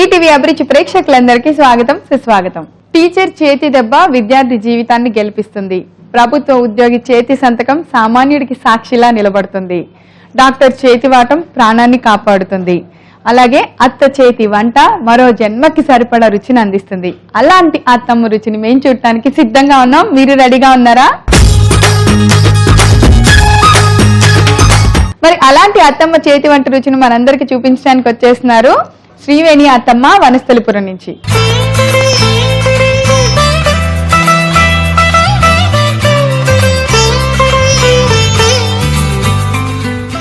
ETV అభిరుచి ప్రేక్షకులందరికీ స్వాగతం సుస్వాగతం. టీచర్ చేతి దెబ్బ విద్యార్థి జీవితాన్ని గెలిపిస్తుంది. ప్రభుత్వ ఉద్యోగి చేతి సంతకం సామాన్యుడికి సాక్షిలా నిలబడుతుంది. డాక్టర్ చేతివాటం ప్రాణాన్ని కాపాడుతుంది. అలాగే అత్త చేతి వంట మరో జన్మకి సరిపడా రుచిని అందిస్తుంది. అలాంటి అత్తమ్మ రుచిని మేము చూడటానికి సిద్ధంగా ఉన్నాం. మీరు రెడీగా ఉన్నారా? మరి అలాంటి అత్తమ్మ చేతి వంట రుచిని మనందరికి చూపించడానికి వచ్చేస్తున్నారు శ్రీవేణి అత్తమ్మ వనస్థలిపురం నుంచి.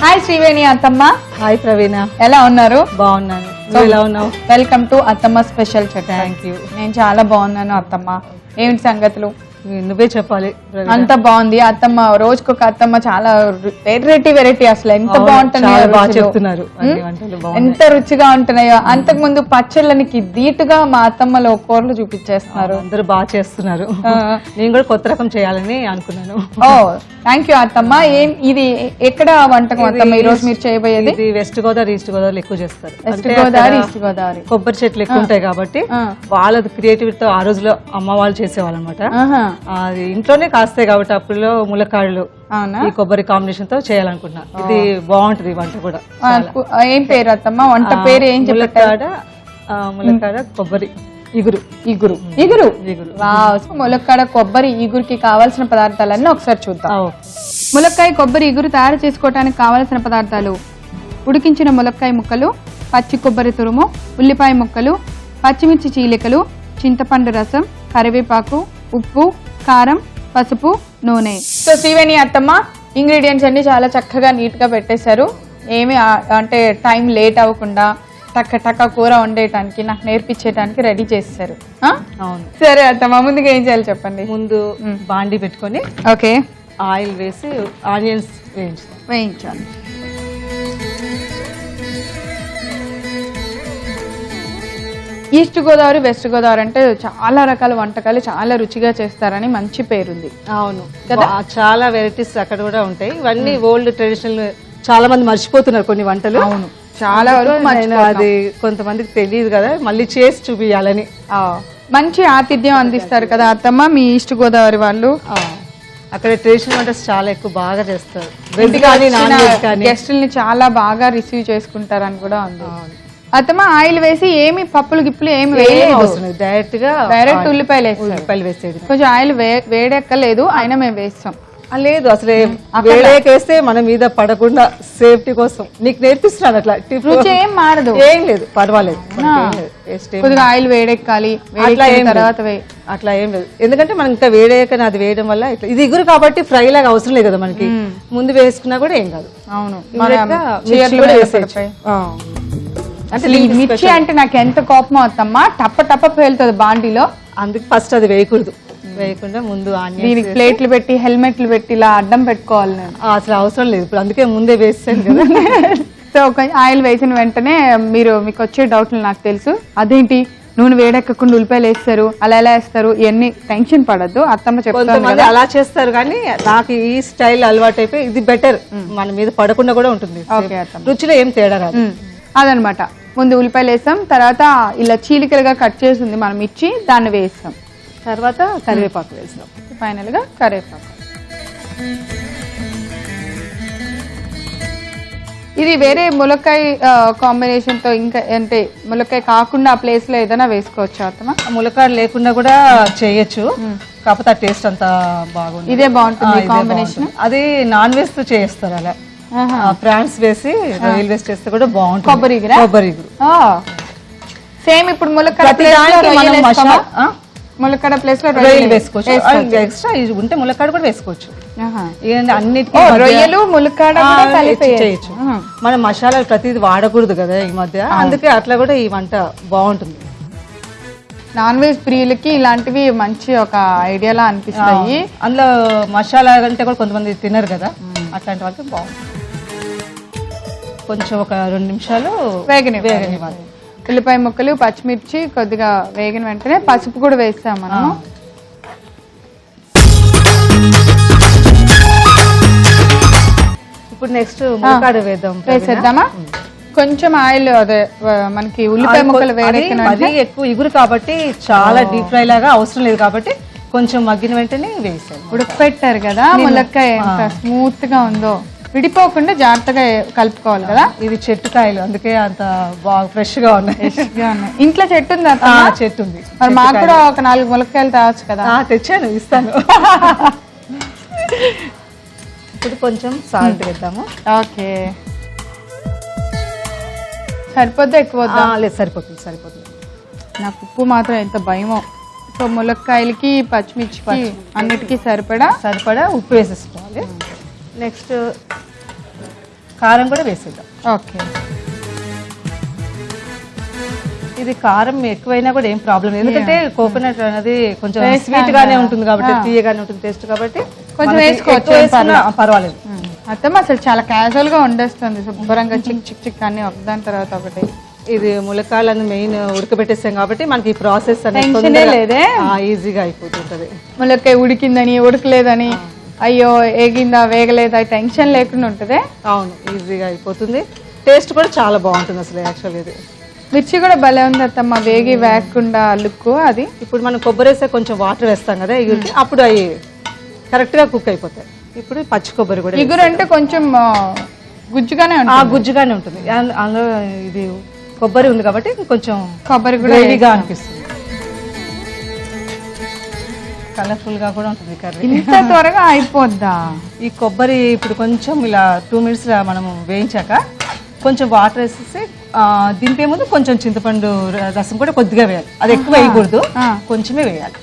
హాయ్ శ్రీవేణి అత్తమ్మ. హాయ్ ప్రవీణ, ఎలా ఉన్నారు? బాగున్నాను. ఎలా ఉన్నావు? వెల్కమ్ టు అత్తమ్మ స్పెషల్ చట్. Thank you. నేను చాలా బాగున్నాను అత్తమ్మ. ఏమిటి సంగతులు? నువ్వే చెప్పాలి. అంత బాగుంది అత్తమ్మ. రోజుకొక అత్తమ్మ చాలా వెరైటీ అసలు ఎంత బాగుంటున్నాయో, ఎంత రుచిగా ఉంటున్నాయో. అంతకు ముందు పచ్చళ్ళనికి ధీటుగా మా అత్తమ్మలో కూరలు చూపించేస్తున్నారు. అందరూ బాగా చేస్తున్నారు. నేను కూడా కొత్త రకం చేయాలని అనుకున్నాను. ఓ థ్యాంక్ యూ అత్తమ్మ. ఇది ఎక్కడ వంటకం అత్తమ్మ ఈ రోజు మీరు చేయబోయేది? వెస్ట్ గోదావరి, ఈస్ట్ గోదావరి ఎక్కువ చేస్తారు. West Godavari, east Godavari. కొబ్బరి చెట్లు ఎక్కువ ఉంటాయి కాబట్టి వాళ్ళ క్రియేటివిటీతో ఆ రోజులో అమ్మ వాళ్ళు చేసేవాళ్ళు అనమాట. అది ఇంట్లోనే కాస్తాయి కాబట్టి అప్పుడులో ములక్కాడలు ఈ కొబ్బరి కాంబినేషన్ తో చేయాలనుకుంటున్నా. ఇది బాగుంటది వంట కూడా. ఏం పేరు అత్తమ్మ వంట పేరు? ఏం ములక్కాడ కొబ్బరి ఇగురు. ఇగురు ములక్కాడ కొబ్బరి ఇగురికి కావాల్సిన పదార్థాలన్నీ ఒకసారి చూద్దాం. ములక్కాయ కొబ్బరి ఇగురు తయారు చేసుకోవడానికి కావాల్సిన పదార్థాలు: ఉడికించిన ములక్కాయ ముక్కలు, పచ్చి కొబ్బరి తురుము, ఉల్లిపాయ ముక్కలు, పచ్చిమిర్చి చీలికలు, చింతపండు రసం, కరివేపాకు, ఉప్పు, కారం, పసుపు, నూనె. సో శ్రీవేణి అత్తమ్మ ఇంగ్రీడియంట్స్ అన్ని చాలా చక్కగా నీట్ గా పెట్టేశారు. ఏమి అంటే టైం లేట్ అవ్వకుండా టక్క కూర వండేయటానికి నాకు నేర్పించేయడానికి రెడీ చేసేసారు. అవును సరే అత్తమ్మ, ముందుగా ఏం చేయాలి చెప్పండి. ముందు బాండి పెట్టుకొని ఓకే ఆయిల్ వేసి ఆనియన్స్ వేయించాలి. ఈస్ట్ గోదావరి, వెస్ట్ గోదావరి అంటే చాలా రకాల వంటకాలు చాలా రుచిగా చేస్తారని మంచి పేరుంది. అవును కదా, చాలా వెరైటీస్ అక్కడ కూడా ఉంటాయి. ఇవన్నీ ఓల్డ్ ట్రెడిషనల్ చాలా మంది మర్చిపోతున్నారు కొన్ని వంటలు. అవును, చాలా వరకు అది కొంతమందికి తెలియదు కదా, మళ్ళీ చేసి చూపించాలని. మంచి ఆతిథ్యం అందిస్తారు కదా అత్తమ్మ మీ ఈస్ట్ గోదావరి వాళ్ళు. అక్కడ ట్రెడిషనల్ వంటలు చాలా ఎక్కువ బాగా చేస్తారు. గెస్టుల్ని చాలా బాగా రిసీవ్ చేసుకుంటారని కూడా ఉంది. అత్తమ్మ ఆయిల్ వేసి ఏమి పప్పులు గిప్పులు ఏమి వేయలేదు, డైరెక్ట్ ఉల్లిపాయలు వేసేది. కొంచెం ఆయిల్ వేడెక్కలేదు, అయినా మేము వేస్తాం. లేదు అసలు వేస్తే మన మీద పడకుండా సేఫ్టీ కోసం నీకు నేర్పిస్తున్నాను. అట్లా ఏం మారదు, ఏం లేదు, పర్వాలేదు. కొద్దిగా ఆయిల్ వేడెక్కాలి, అట్లా ఏం లేదు. ఎందుకంటే మనం ఇంకా వేడేయకని అది వేయడం వల్ల ఇది ఇగురు కాబట్టి ఫ్రై లాగా అవసరం లేదు కదా మనకి. ముందు వేసుకున్నా కూడా ఏం కాదు. అవును, అంటే మిర్చి అంటే నాకు ఎంత కోపం అవుతామ్మా, టప్ప పేలుతుంది బాండీలో. అందుకు ఫస్ట్ అది వేయకుండా ముందు దీనికి ప్లేట్లు పెట్టి హెల్మెట్లు పెట్టి ఇలా అడ్డం పెట్టుకోవాలి. నేను అసలు అవసరం లేదు, ఇప్పుడు అందుకే ముందే వేసాను కదా. సో ఆయిల్ వేసిన వెంటనే మీకు వచ్చే డౌట్లు నాకు తెలుసు. అదేంటి నూనె వేడెక్కకుండా ఉల్లిపాయలు వేస్తారు, అలా ఎలా వేస్తారు, ఇవన్నీ టెన్షన్ పడద్దు, అత్తమ్మ చెప్తాను. అలా చేస్తారు కానీ నాకు ఈ స్టైల్ అలవాటు అయిపోయి ఇది బెటర్, మన మీద పడకుండా కూడా ఉంటుంది. రుచిలో ఏం తేడా రాదు. అదనమాట. ముందు ఉల్లిపాయలు వేస్తాం, తర్వాత ఇలా చీలికలుగా కట్ చేసింది మనం ఇచ్చి దాన్ని వేస్తాం, తర్వాత కరివేపాకు వేస్తాం, ఫైనల్ గా కరివేపాకు. ఇది వేరే ములక్కాయ కాంబినేషన్ తో ఇంకా అంటే ములక్కాయ కాకుండా ఆ ప్లేస్ లో ఏదైనా వేసుకోవచ్చు అత్తమా? ములక్కాయ లేకుండా కూడా చేయొచ్చు, కాకపోతే ఆ టేస్ట్ అంతా బాగుంది. ఇదే బాగుంటుంది కాంబినేషన్. అది నాన్ వెజ్ తో చేస్తారు, అలా ప్రాన్స్ వేసి రొయ్యలు వేసి చేస్తే కూడా బాగుంటుంది. కొబ్బరి సేమ్ ఇప్పుడు ములక్కాడ ప్లేస్ లో రొయ్యలు వేసుకోవచ్చు. ఎక్స్ట్రా ఉంటే ములక్కాడ కూడా వేసుకోవచ్చు. అన్నిటికీ రొయ్యలు ములక్కాడ చేయొచ్చు. మనం మసాలాలు ప్రతిదీ వాడకూడదు కదా ఈ మధ్య, అందుకే అట్లా కూడా ఈ వంట బాగుంటుంది. నాన్ వెజ్ ప్రియులకి ఇలాంటివి మంచి ఒక ఐడియాలా అనిపిస్తాయి. అందులో మసాలా అంటే కూడా కొంతమంది తినరు కదా, అట్లాంటి వాళ్ళకి బాగుంటుంది. కొంచెం ఒక 2 నిమిషాలు వేగనివ్వాలి. ఉల్లిపాయ ముక్కలు, పచ్చిమిర్చి కొద్దిగా వేగిన వెంటనే పసుపు కూడా వేస్తాం మనం. ఇప్పుడు నెక్స్ట్ ములక్కాడ వేద్దామా? కొంచెం ఆయిల్ అదే మనకి ఉల్లిపాయ ముక్కలు వేడెక్కిన అది ఎక్కువ ఇగురు కాబట్టి చాలా డీప్ ఫ్రై లాగా అవసరం లేదు కాబట్టి కొంచెం మగ్గిన వెంటనే వేసాను. ఉడకపెట్టారు కదా ములక్కాయ ఎంత స్మూత్ గా ఉందో, విడిపోకుండా జాగ్రత్తగా కలుపుకోవాలి కదా. ఇది చెట్టు కాయలు అందుకే అంత బాగా ఫ్రెష్ గా ఉన్నాయి. ఇంట్లో చెట్టు ఉందా? చెట్టు ఉంది. మరి మాకు కూడా ఒక 4 ములక్కాయలు తేవచ్చు కదా. తెచ్చాను, ఇస్తాను. ఇప్పుడు కొంచెం సాల్ట్ వేద్దాము. ఓకే, సరిపోద్దా ఎక్కువ? లేదు, సరిపోతుంది. నాకు ఉప్పు మాత్రం ఎంత భయమో. సో ములక్కాయలకి పచ్చిమిర్చికి అన్నిటికీ సరిపడా ఉప్పు వేసేసుకోవాలి. నెక్స్ట్ కారం కూడా వేసేద్దాం. ఓకే, ఇది కారం ఎక్కువైనా కూడా ఏం ప్రాబ్లం లేదు, ఎందుకంటే కోకోనట్ అనేది కొంచెం స్వీట్ గానే ఉంటుంది కాబట్టి, తీయగానే ఉంటుంది టేస్ట్ కాబట్టి కొంచెం వేసుకోవచ్చు, పర్వాలేదు. అత్తమ్మ అసలు చాలా క్యాజువల్ గా వండేస్తుంది, శుభ్రంగా చిక్ అన్ని ఒకదాని తర్వాత ఒకటి. ఇది ములక్కాయలను మెయిన్ ఉడకబెట్టేస్తాం కాబట్టి మనకి ఈ ప్రాసెస్ లేదే, ఈజీగా అయిపోతుంటది. ములక్కాయ ఉడికిందని ఉడకలేదని అయ్యో ఏగిందా వేగలేదా టెన్షన్ లేకుండా ఉంటుంది. అవును, ఈజీగా అయిపోతుంది. టేస్ట్ కూడా చాలా బాగుంటుంది అసలు. యాక్చువల్ ఇది మిర్చి కూడా భలే ఉంది అత్తమ్మ, వేగి వేగకుండా లుక్. అది ఇప్పుడు మనం కొబ్బరి వేస్తే కొంచెం వాటర్ వేస్తాం కదా ఇగురికి, అప్పుడు అవి కరెక్ట్ గా కుక్ అయిపోతాయి. ఇప్పుడు పచ్చి కొబ్బరి కూడా, ఇగురు అంటే కొంచెం గుజ్జుగానే గుజ్జుగానే ఉంటుంది. అందులో ఇది కొబ్బరి ఉంది కాబట్టి కొంచెం కొబ్బరి కూడా హెవీగా అనిపిస్తుంది. కలర్ఫుల్ గా కూడా ఉంటుంది కర్రీ. ఇంత త్వరగా అయిపోద్దా? ఈ కొబ్బరి ఇప్పుడు కొంచెం ఇలా 2 minutes మనం వేయించాక కొంచెం వాటర్ వేసేసి దింపే ముందు కొంచెం చింతపండు రసం కూడా కొద్దిగా వేయాలి. అది ఎక్కువ వేయకూడదు, కొంచెమే వేయాలి.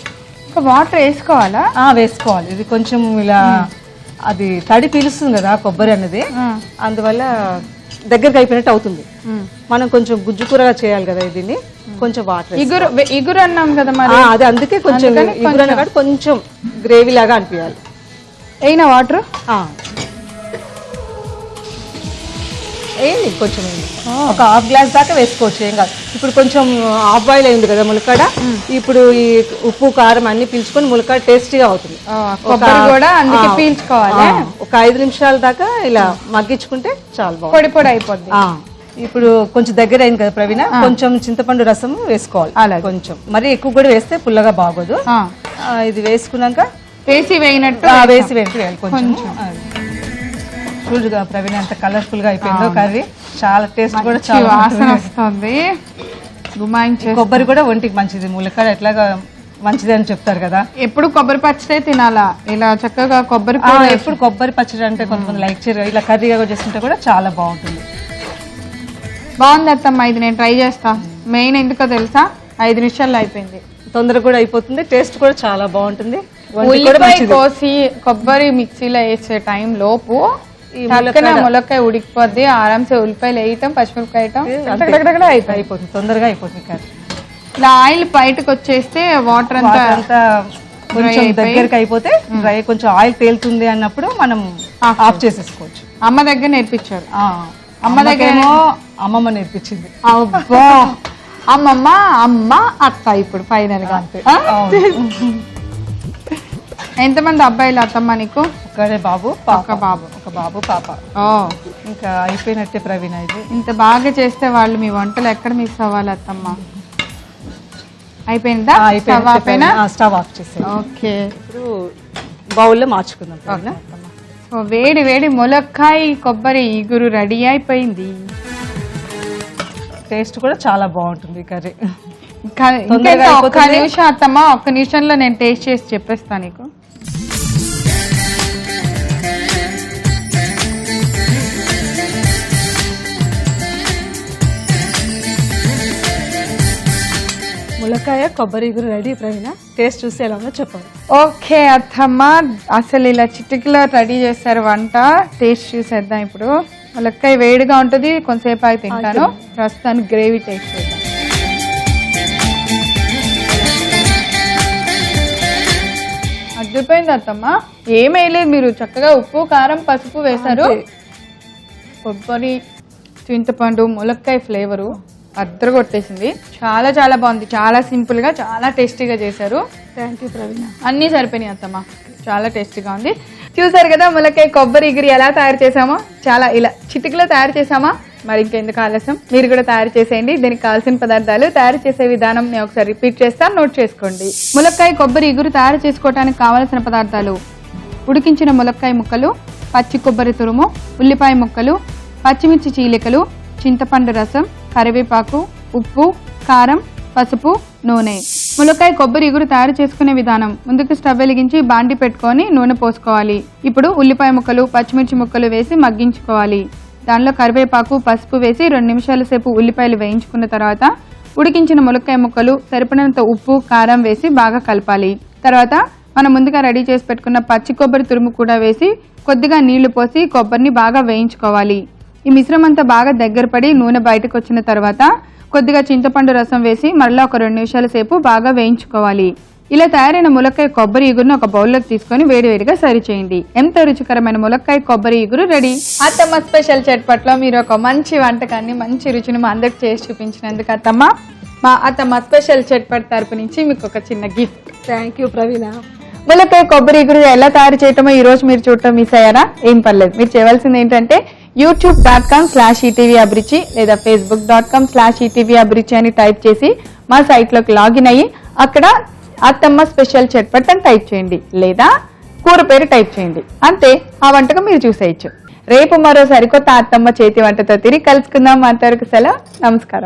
ఇంకా వాటర్ వేసుకోవాలా? వేసుకోవాలి. ఇది కొంచెం ఇలా అది తడి పీలుస్తుంది కదా కొబ్బరి అనేది, అందువల్ల దగ్గరకు అయిపోయినట్టు అవుతుంది. మనం కొంచెం గుజ్జు కూరగా చేయాలి కదా దీన్ని, కొంచెం వాటర్ ఇగురు అన్నాం కదా మరి, అది అందుకే కొంచెం ఇగురు అన్న కాదు కొంచెం గ్రేవీ లాగా అనిపించాలి. అయినా వాటర్ వేయండి, కొంచెం వేయండి. ఒక 1/2 glass దాకా వేసుకోవచ్చు, ఏం కాదు. ఇప్పుడు కొంచెం హాఫ్ బాయిల్ అయింది కదా ములక్కాడ, ఇప్పుడు ఈ ఉప్పు కారం అన్ని పీల్చుకొని ములక్కాడ టేస్టీగా అవుతుంది. ఒక 5 నిమిషాల దాకా ఇలా మగ్గించుకుంటే చాలా బాగుంది, పొడి అయిపోద్ది. ఇప్పుడు కొంచెం దగ్గర అయింది కదా ప్రవీణ, కొంచెం చింతపండు రసం వేసుకోవాలి. కొంచెం మరి ఎక్కువ కూడా వేస్తే పుల్లగా బాగోదు. ఇది వేసుకున్నాక వేసి వేయినట్టు వేయాలి కొంచెం. చూడుగా ప్రవీణ ఎంత కలర్ఫుల్ గా అయిపోయిందో కర్రీ, చాలా టేస్ట్ కూడా చాలా వాసన వస్తుంది. కొబ్బరి కూడా ఒంటికి మంచిది, ములక్కాడ ఎట్లాగా మంచిది అని చెప్తారు కదా. ఎప్పుడు కొబ్బరి పచ్చడి తినాలా, ఇలా చక్కగా కొబ్బరి ఎప్పుడు కొబ్బరి పచ్చడి అంటే కొంతమంది లైక్ చేయరు, ఇలా కర్రీగా చేసుకుంటే కూడా చాలా బాగుంటుంది. బాగుంది అత్తమ్మ, ఇది నేను ట్రై చేస్తా. మెయిన్ ఎందుకో తెలుసా, 5 నిమిషాల్లో అయిపోయింది, తొందరగా కూడా అయిపోతుంది, టేస్ట్ కూడా చాలా బాగుంటుంది. ఉల్లిపాయ కోసి కొబ్బరి మిక్సీలో వేసే టైం లోపు ములక్కాయ ఉడికిపోద్ది, ఆరాంసే ఉల్లిపాయలు వేయటం, పచ్చిమిరపకాయ వేయటం అయిపోతుంది, తొందరగా అయిపోతుంది కర్రీ. ఇలా ఆయిల్ బయటకు వచ్చేస్తే వాటర్ అంతా కొంచెం దగ్గరికి అయిపోతే డ్రై, కొంచెం ఆయిల్ తేలుతుంది అన్నప్పుడు మనం ఆఫ్ చేసేసుకోవచ్చు. అమ్మ దగ్గర నేర్పించారు, అమ్మమ్మ నేర్పించింది. అబ్బా, అమ్మ అత్త ఇప్పుడు ఫైనల్ గా. ఎంతమంది అబ్బాయిలు అత్తమ్మ నీకు? ఒకడే బాబు, ఒక బాబు పాప. ఇంకా అయిపోయినట్టే ప్రవీణ. ఇది ఇంత బాగా చేస్తే వాళ్ళు మీ వంటలు ఎక్కడ మిస్ అవ్వాలి అత్తమ్మ? అయిపోయిందా? స్టవ్ ఆఫ్ చేసి ఓకే, ఇప్పుడు బౌల్లో మార్చుకుందాం ప్రవీణ. సో వేడి వేడి ములక్కాయ కొబ్బరి ఇగురు రెడీ అయిపోయింది. టేస్ట్ కూడా చాలా బాగుంటుంది కర్రీ. ఒక్క నిమిషం అత్తమ్మ, ఒక్క నిమిషంలో నేను టేస్ట్ చేసి చెప్పేస్తాను నీకు. ములక్కాయ కొబ్బరి ఇగురు రెడీ ప్రవీణ. టేస్ట్ చూసి ఎలా ఉందో చెప్పండి. ఓకే అత్తమ్మ, అసలు ఇలా చిటికలో రెడీ చేస్తారు వంట. టేస్ట్ చూసేద్దాం ఇప్పుడు. ములక్కాయ వేడిగా ఉంటుంది, కొంతసేపు అయితే తింటాను. ప్రస్తుతానికి గ్రేవీ టేస్ట్ చేద్దాం. అడ్డిపోయింది అత్తమ్మ, ఏమేయలేదు మీరు, చక్కగా ఉప్పు కారం పసుపు వేశారు. కొబ్బరి చింతపండు ములక్కాయ ఫ్లేవరు అద్దరు కొట్టేసింది. చాలా చాలా బాగుంది, చాలా సింపుల్ గా చాలా టేస్టీగా చేశారు. థ్యాంక్ యూ ప్రవీణ. అన్నీ సరిపోయినాయి అత్తమ్మ, చాలా టేస్టీగా ఉంది. చూసారు కదా ములక్కాయ కొబ్బరి ఇగురు ఎలా తయారు చేసామో, చాలా ఇలా చిటికలో తయారు చేసామా. మరి ఇంకెందుకు ఆలస్యం, మీరు కూడా తయారు చేసేయండి. దీనికి కావాల్సిన పదార్థాలు, తయారు చేసే విధానం నేను ఒకసారి రిపీట్ చేస్తాను, నోట్ చేసుకోండి. ములక్కాయ కొబ్బరి ఇగురు తయారు చేసుకోవడానికి కావలసిన పదార్థాలు: ఉడికించిన ములక్కాయ ముక్కలు, పచ్చి కొబ్బరి తురుము, ఉల్లిపాయ ముక్కలు, పచ్చిమిర్చి చీలికలు, చింతపండు రసం, కరివేపాకు, ఉప్పు, కారం, పసుపు, నూనె. ములక్కాయ కొబ్బరి ఇగురు తయారు చేసుకునే విధానం: ముందుకు స్టవ్ వెలిగించి బాండి పెట్టుకొని నూనె పోసుకోవాలి. ఇప్పుడు ఉల్లిపాయ ముక్కలు, పచ్చిమిర్చి ముక్కలు వేసి మగ్గించుకోవాలి. దానిలో కరివేపాకు, పసుపు వేసి 2 నిమిషాల సేపు ఉల్లిపాయలు వేయించుకున్న తర్వాత ఉడికించిన ములక్కాయ ముక్కలు, సరిపడినంత ఉప్పు, కారం వేసి బాగా కలపాలి. తర్వాత మనం ముందుగా రెడీ చేసి పెట్టుకున్న పచ్చి కొబ్బరి తురుము కూడా వేసి కొద్దిగా నీళ్లు పోసి కొబ్బరిని బాగా వేయించుకోవాలి. ఈ మిశ్రమంతా బాగా దగ్గర పడి నూనె బయటకు వచ్చిన తర్వాత కొద్దిగా చింతపండు రసం వేసి మరలా ఒక 2 నిమిషాల సేపు బాగా వేయించుకోవాలి. ఇలా తయారైన ములక్కాయ కొబ్బరి ఇగురును ఒక బౌల్లోకి తీసుకొని వేడివేడిగా సర్వ్ చేయండి. ఎంతో రుచికరమైన ములక్కాయ కొబ్బరి ఇగురు రెడీ. అత్తమ్మ స్పెషల్ చట్పట్లో మీరు ఒక మంచి వంటకాన్ని, మంచి రుచిని మా అందరికి చేసి చూపించినందుకు అత్తమ్మ, మా అత్తమ్మ స్పెషల్ చట్పట్ తరపు నుంచి మీకు ఒక చిన్న గిఫ్ట్. థ్యాంక్ యూ ప్రవీణ. ములక్కాయ కొబ్బరి ఇగురు ఎలా తయారు చేయటమో ఈ రోజు మీరు చూడటం మిస్ అయ్యారా? ఏం పర్లేదు, మీరు చేయవలసింది ఏంటంటే youtube.com/etvabruchi లేదా facebook.com/etvabruchi అని టైప్ చేసి మా సైట్ లోకి లాగిన్ అయ్యి అక్కడ అత్తమ్మ స్పెషల్ చట్పట్ అని టైప్ చేయండి, లేదా కూర పేరు టైప్ చేయండి. అంతే, ఆ వంటకం మీరు చూసేయచ్చు. రేపు మరో సరికొత్త అత్తమ్మ చేతి వంటతో తిరిగి కలుసుకుందాం. అంతవరకు సెలవు, నమస్కారం.